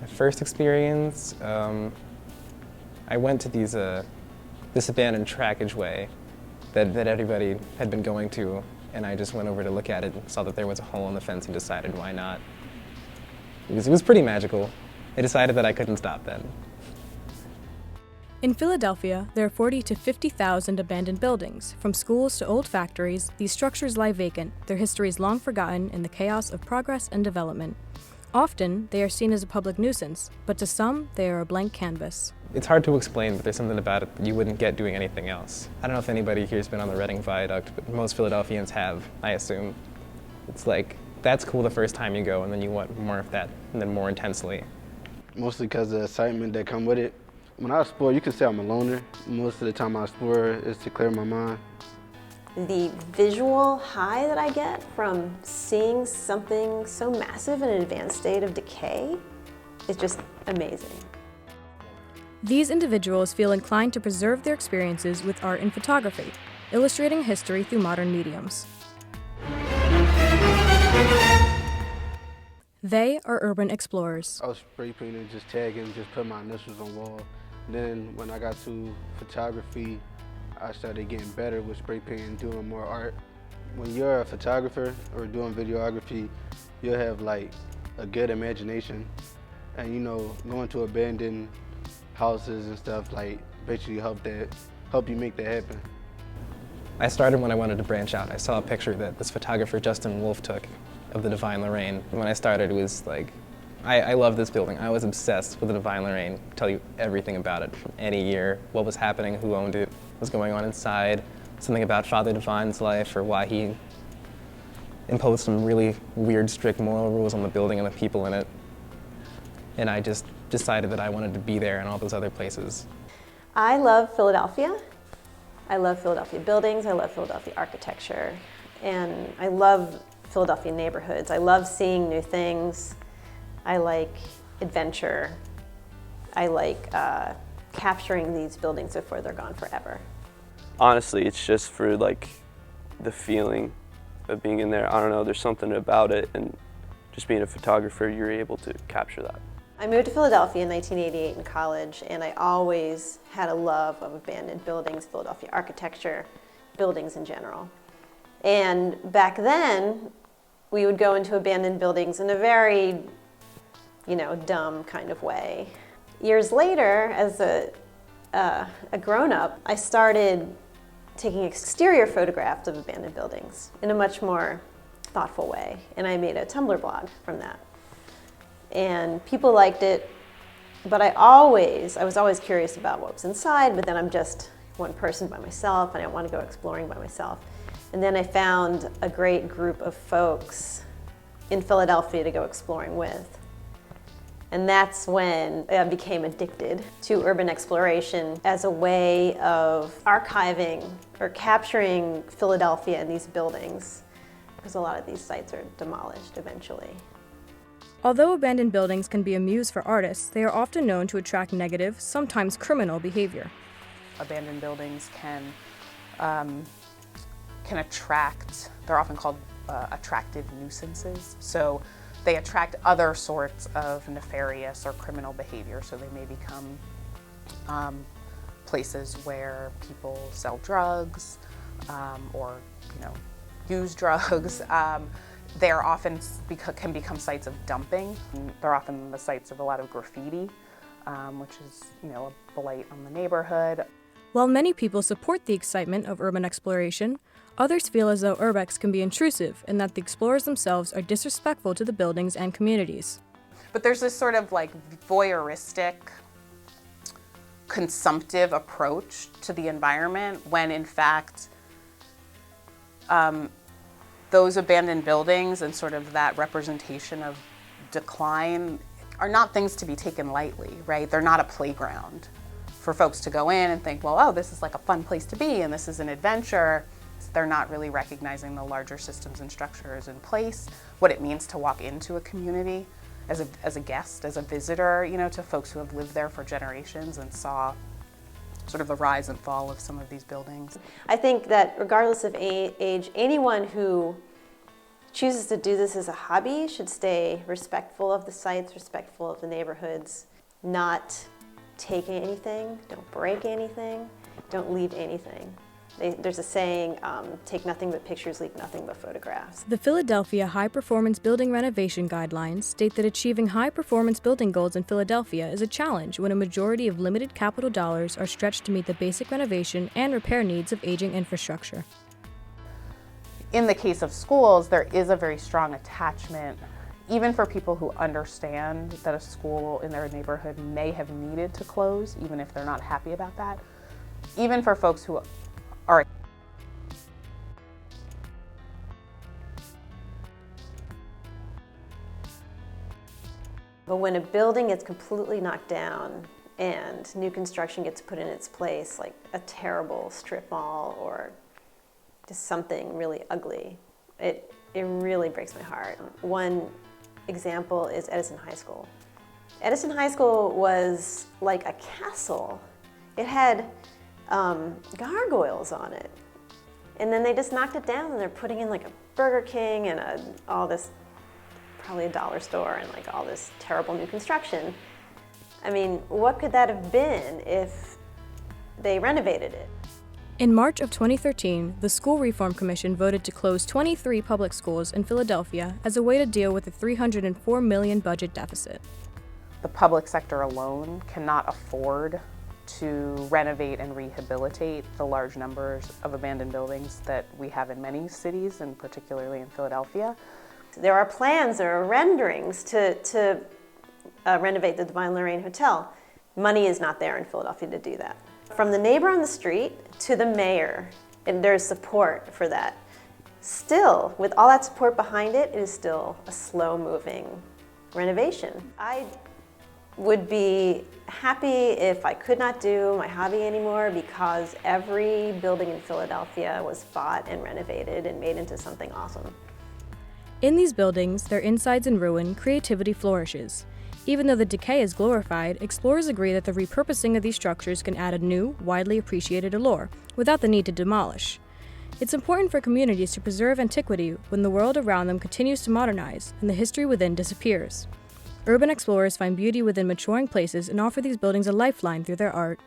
My first experience, I went to this abandoned trackage way that everybody had been going to, and I just went over to look at it and saw that there was a hole in the fence and decided why not. It was pretty magical. I decided that I couldn't stop then. In Philadelphia, there are 40 to 50,000 abandoned buildings. From schools to old factories, these structures lie vacant, their histories long forgotten in the chaos of progress and development. Often, they are seen as a public nuisance, but to some, they are a blank canvas. It's hard to explain, but there's something about it that you wouldn't get doing anything else. I don't know if anybody here's been on the Reading Viaduct, but most Philadelphians have, I assume. It's like, that's cool the first time you go, and then you want more of that, and then more intensely. Mostly because of the excitement that come with it. When I explore, you can say I'm a loner. Most of the time I explore is to clear my mind. The visual high that I get from seeing something so massive in an advanced state of decay is just amazing. These individuals feel inclined to preserve their experiences with art and photography, illustrating history through modern mediums. They are urban explorers. I was spray painting, just tagging, just put my initials on wall. Then when I got to photography, I started getting better with spray painting, doing more art. When you're a photographer or doing videography, you'll have like a good imagination. And you know, going to abandoned houses and stuff like basically help you make that happen. I started when I wanted to branch out. I saw a picture that this photographer Justin Wolfe took of the Divine Lorraine. When I started, it was like, I love this building. I was obsessed with the Divine Lorraine. Tell you everything about it from any year, what was happening, who owned it, what was going on inside, something about Father Divine's life or why he imposed some really weird, strict moral rules on the building and the people in it. And I just decided that I wanted to be there and all those other places. I love Philadelphia. I love Philadelphia buildings, I love Philadelphia architecture, and I love Philadelphia neighborhoods. I love seeing new things. I like adventure. I like capturing these buildings before they're gone forever. Honestly, it's just for like the feeling of being in there. I don't know, there's something about it, and just being a photographer, you're able to capture that. I moved to Philadelphia in 1988 in college, and I always had a love of abandoned buildings, Philadelphia architecture, buildings in general. And back then, we would go into abandoned buildings in a very, dumb kind of way. Years later, as a grown-up, I started taking exterior photographs of abandoned buildings in a much more thoughtful way, and I made a Tumblr blog from that. And people liked it, but I was always curious about what was inside, but then I'm just one person by myself, and I want to go exploring by myself. And then I found a great group of folks in Philadelphia to go exploring with. And that's when I became addicted to urban exploration as a way of archiving or capturing Philadelphia and these buildings, because a lot of these sites are demolished eventually. Although abandoned buildings can be a muse for artists, they are often known to attract negative, sometimes criminal behavior. Abandoned buildings can attract, they're often called attractive nuisances. So they attract other sorts of nefarious or criminal behavior. So they may become places where people sell drugs or use drugs. They're often can become sites of dumping. They're often the sites of a lot of graffiti, which is a blight on the neighborhood. While many people support the excitement of urban exploration, others feel as though urbex can be intrusive and that the explorers themselves are disrespectful to the buildings and communities. But there's this sort of like voyeuristic, consumptive approach to the environment when in fact those abandoned buildings and sort of that representation of decline are not things to be taken lightly, right? They're not a playground for folks to go in and think, well, oh, this is like a fun place to be and this is an adventure. They're not really recognizing the larger systems and structures in place, what it means to walk into a community as a guest, as a visitor, to folks who have lived there for generations and saw sort of the rise and fall of some of these buildings. I think that regardless of age, anyone who chooses to do this as a hobby should stay respectful of the sites, respectful of the neighborhoods, not take anything, don't break anything, don't leave anything. There's a saying, take nothing but pictures, leave nothing but photographs. The Philadelphia High Performance Building Renovation Guidelines state that achieving high-performance building goals in Philadelphia is a challenge when a majority of limited capital dollars are stretched to meet the basic renovation and repair needs of aging infrastructure. In the case of schools, there is a very strong attachment, even for people who understand that a school in their neighborhood may have needed to close, even if they're not happy about that. Even for folks who are But when a building gets completely knocked down and new construction gets put in its place, like a terrible strip mall or just something really ugly, it really breaks my heart. One example is Edison High School. Edison High School was like a castle. It had gargoyles on it. And then they just knocked it down and they're putting in like a Burger King and all this, probably a dollar store, and like all this terrible new construction. I mean, what could that have been if they renovated it? In March of 2013, the School Reform Commission voted to close 23 public schools in Philadelphia as a way to deal with the $304 million budget deficit. the public sector alone cannot afford to renovate and rehabilitate the large numbers of abandoned buildings that we have in many cities, and particularly in Philadelphia. There are plans, there are renderings to renovate the Divine Lorraine Hotel. Money is not there in Philadelphia to do that. From the neighbor on the street to the mayor, and there's support for that. Still, with all that support behind it, it is still a slow-moving renovation. I would be happy if I could not do my hobby anymore, because every building in Philadelphia was bought and renovated and made into something awesome. In these buildings, their insides in ruin, creativity flourishes. Even though the decay is glorified, explorers agree that the repurposing of these structures can add a new, widely appreciated allure, without the need to demolish. It's important for communities to preserve antiquity when the world around them continues to modernize and the history within disappears. Urban explorers find beauty within maturing places and offer these buildings a lifeline through their art.